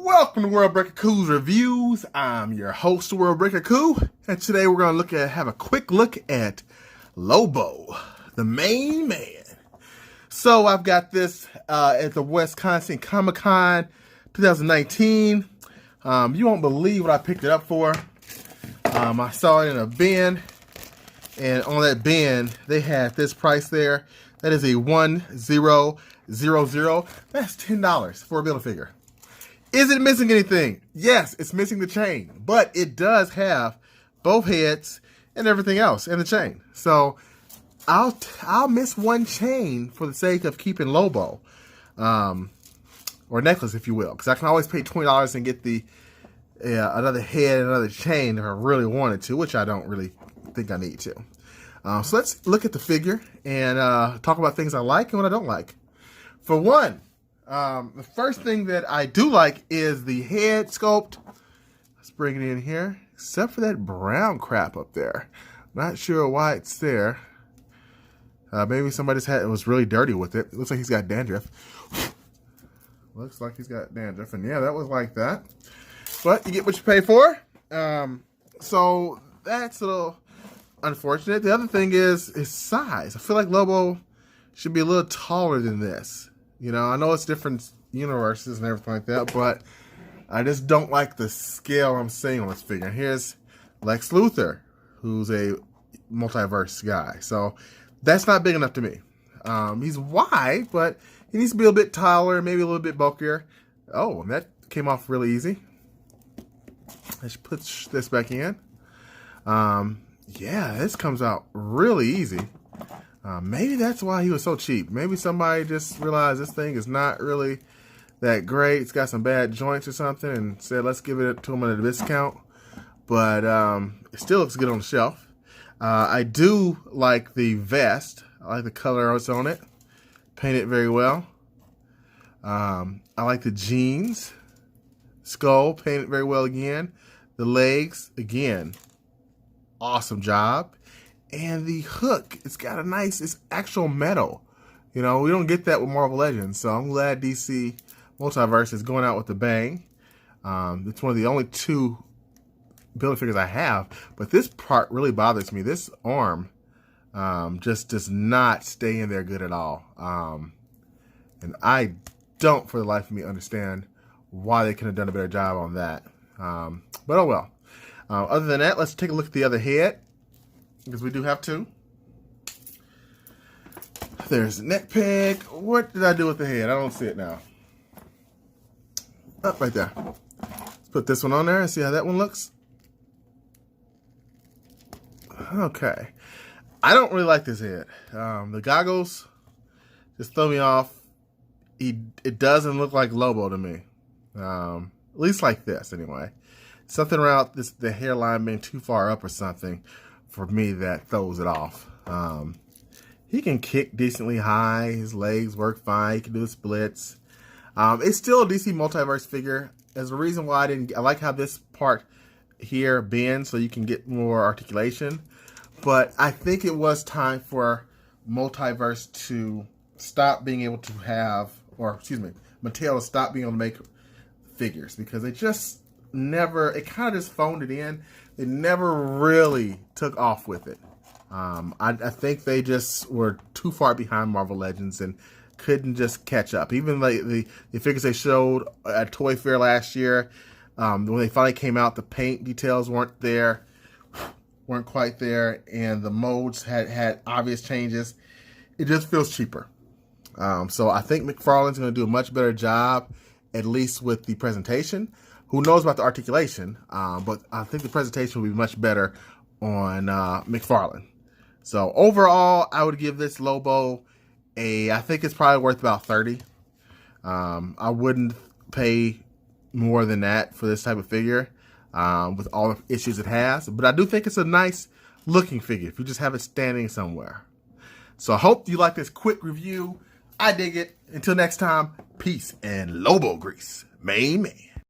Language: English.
Welcome to World Breaker Coo's Reviews. I'm your host, World Breaker Coo, and today we're going to have a quick look at Lobo, the main man. So I've got this at the Wisconsin Comic-Con 2019. You won't believe what I picked it up for. I saw it in a bin, and on that bin they had this price there. That is a 1000. That's $10 for a Build-A-Figure. Is it missing anything? Yes, it's missing the chain, but it does have both heads and everything else in the chain. So I'll miss one chain for the sake of keeping Lobo, or necklace, if you will, because I can always pay $20 and get the another head and another chain if I really wanted to, which I don't really think I need to. So let's look at the figure and talk about things I like and what I don't like. For one, the first thing that I do like is the head sculpt. Let's bring it in here, except for that brown crap up there. Not sure why it's there. Maybe somebody's had it was really dirty with it. It looks like he's got dandruff. Looks like he's got dandruff, and yeah, that was like that. But you get what you pay for. So that's a little unfortunate. The other thing is his size. I feel like Lobo should be a little taller than this. You know, I know it's different universes and everything like that, but I just don't like the scale I'm seeing on this figure. Here's Lex Luthor, who's a multiverse guy. So that's not big enough to me. He's wide, but he needs to be a bit taller, maybe a little bit bulkier. Oh, and that came off really easy. Let's put this back in. Yeah, this comes out really easy. Maybe that's why he was so cheap. Maybe somebody just realized this thing is not really that great. It's got some bad joints or something and said, let's give it to him at a discount. But it still looks good on the shelf. I do like the vest. I like the color it's on it. Painted very well. I like the jeans. Skull, painted very well again. The legs, again, awesome job. And the hook, it's got a nice, it's actual metal. You know, we don't get that with Marvel Legends, so I'm glad DC Multiverse is going out with a bang. It's one of the only two Build-A-Figures I have, but this part really bothers me. This arm just does not stay in there good at all. And I don't, for the life of me, understand why they could have done a better job on that. But oh well. Other than that, let's take a look at the other head, because we do have two. There's the neck peg. What did I do with the head? I don't see it now. Up right there. Let's put this one on there and see how that one looks. Okay. I don't really like this head. The goggles just throw me off. It doesn't look like Lobo to me. At least like this, anyway. Something around the hairline being too far up or something for me that throws it off. He can kick decently high. His legs work fine. He can do the splits. It's still a DC Multiverse figure. There's a reason why I like how this part here bends so you can get more articulation. But I think it was time for Multiverse to stop being able to have, or excuse me, Mattel to stop being able to make figures, because they just never, it kind of just phoned it in. They never really took off with it. I think they just were too far behind Marvel Legends and couldn't just catch up. Even the figures they showed at Toy Fair last year, when they finally came out, the paint details weren't quite there, and the molds had obvious changes. It just feels cheaper. So I think McFarlane's going to do a much better job, at least with the presentation. Who knows about the articulation, but I think the presentation will be much better on McFarlane. So overall, I would give this Lobo I think it's probably worth about 30. I wouldn't pay more than that for this type of figure with all the issues it has. But I do think it's a nice looking figure if you just have it standing somewhere. So I hope you like this quick review. I dig it. Until next time, peace and Lobo grease. Main man.